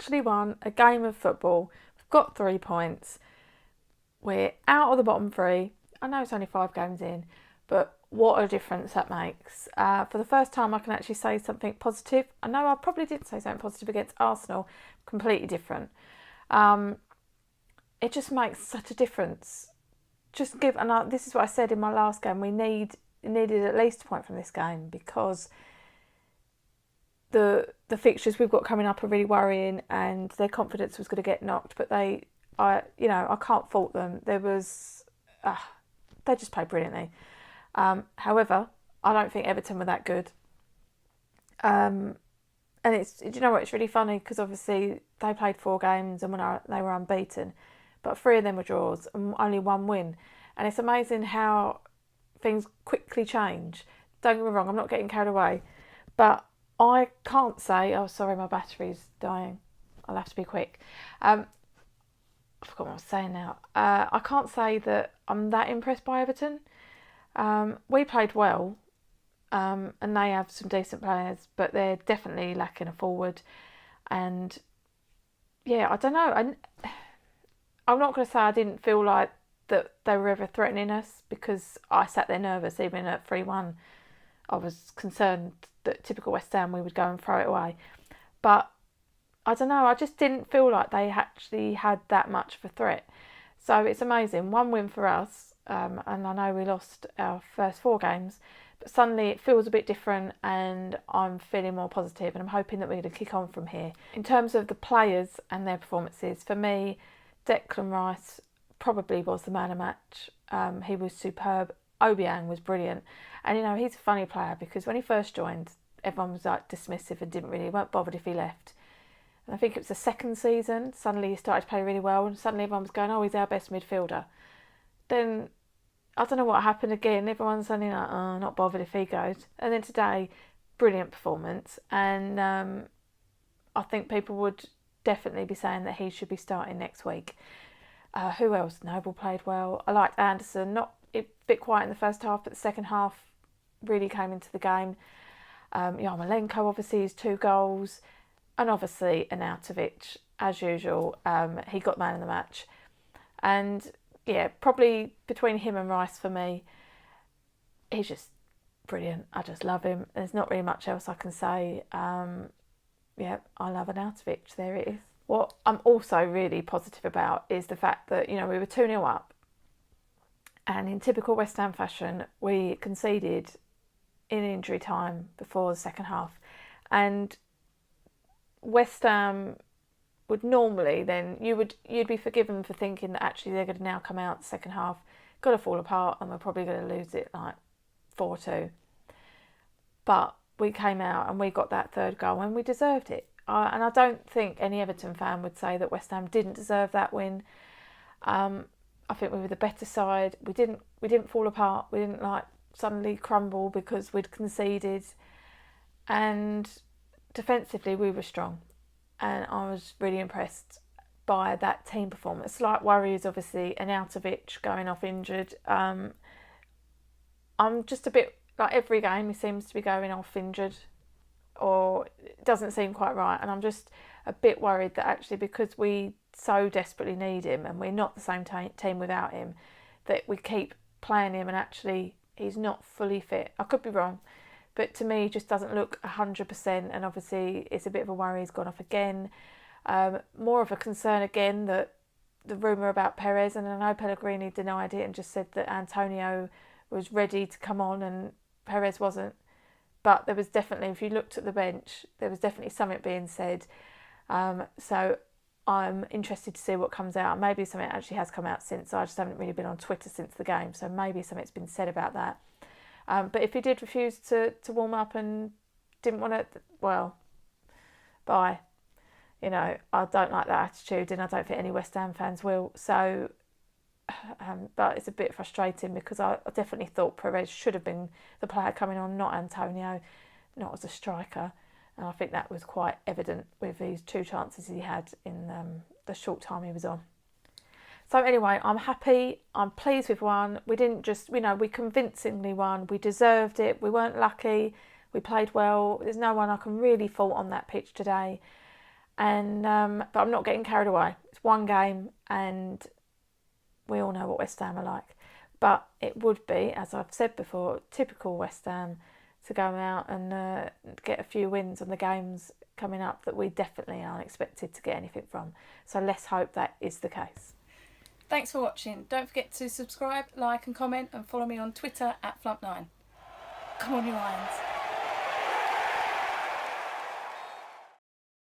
actually won a game of football. We've got 3 points. We're out of the bottom three. I know it's only 5 games in, but what a difference that makes. For the first time, I can actually say something positive. I know I probably did say something positive against Arsenal, completely different. It just makes such a difference. This is what I said in my last game. We needed at least a point from this game, because the fixtures we've got coming up are really worrying, and their confidence was going to get knocked. But I can't fault them. They just played brilliantly. However, I don't think Everton were that good. And do you know what? It's really funny, because obviously they played 4 games and they were unbeaten, but 3 of them were draws and only 1 win. And it's amazing how things quickly change. Don't get me wrong, I'm not getting carried away, but I can't say, oh sorry, my battery's dying, I'll have to be quick. I forgot what I was saying now. I can't say that I'm that impressed by Everton. We played well, and they have some decent players, but they're definitely lacking a forward. And yeah, I don't know. I'm not going to say I didn't feel like that they were ever threatening us, because I sat there nervous even at 3-1. I was concerned that, typical West Ham, we would go and throw it away. But I don't know, I just didn't feel like they actually had that much of a threat. So it's amazing. 1 win for us, and I know we lost our first 4 games, but suddenly it feels a bit different, and I'm feeling more positive, and I'm hoping that we're going to kick on from here. In terms of the players and their performances, for me, Declan Rice probably was the man of match. He was superb. Obiang was brilliant. And he's a funny player, because when he first joined, everyone was like dismissive and weren't bothered if he left. And I think it was the second season, suddenly he started to play really well, and suddenly everyone was going, oh, he's our best midfielder. Then I don't know what happened again. Everyone's suddenly like, oh, not bothered if he goes. And then today, brilliant performance. And I think people would definitely be saying that he should be starting next week. Who else? Noble played well. I liked Anderson. Not a bit quiet in the first half, but the second half really came into the game. Yarmolenko, obviously, his 2 goals. And obviously, Arnautovic, as usual, he got man of the match. And yeah, probably between him and Rice for me, he's just brilliant. I just love him. There's not really much else I can say. I love Arnautovic. There it is. What I'm also really positive about is the fact that, we were 2-0 up, and in typical West Ham fashion, we conceded in injury time before the second half. And West Ham would normally then, you'd be forgiven for thinking that actually they're going to now come out the second half, got to fall apart, and we're probably going to lose it like 4-2. But we came out and we got that 3rd goal, and we deserved it. And I don't think any Everton fan would say that West Ham didn't deserve that win. I think we were the better side. We didn't fall apart. We didn't suddenly crumble because we'd conceded. And defensively, we were strong. And I was really impressed by that team performance. Slight worries, obviously, Arnautovic going off injured. I'm just a bit, every game he seems to be going off injured, or it doesn't seem quite right. And I'm just a bit worried that actually, because we so desperately need him and we're not the same team without him, that we keep playing him and actually he's not fully fit. I could be wrong, but to me he just doesn't look 100%, and obviously it's a bit of a worry he's gone off again. More of a concern again that the rumour about Perez, and I know Pellegrini denied it and just said that Antonio was ready to come on and Perez wasn't. But there was definitely, if you looked at the bench, there was definitely something being said. So I'm interested to see what comes out. Maybe something actually has come out since. I just haven't really been on Twitter since the game, so maybe something's been said about that. But if he did refuse to warm up and didn't want to, well, bye. I don't like that attitude, and I don't think any West Ham fans will. So, but it's a bit frustrating, because I definitely thought Perez should have been the player coming on, not Antonio, not as a striker. And I think that was quite evident with these 2 chances he had in the short time he was on. So anyway, I'm happy. I'm pleased with one. We didn't just, we convincingly won. We deserved it. We weren't lucky. We played well. There's no one I can really fault on that pitch today. And but I'm not getting carried away. It's one game, and we all know what West Ham are like. But it would be, as I've said before, typical West Ham to go out and get a few wins on the games coming up that we definitely aren't expected to get anything from. So let's hope that is the case. Thanks for watching. Don't forget to subscribe, like and comment, and follow me on Twitter @Flump9. Come on, you Lions.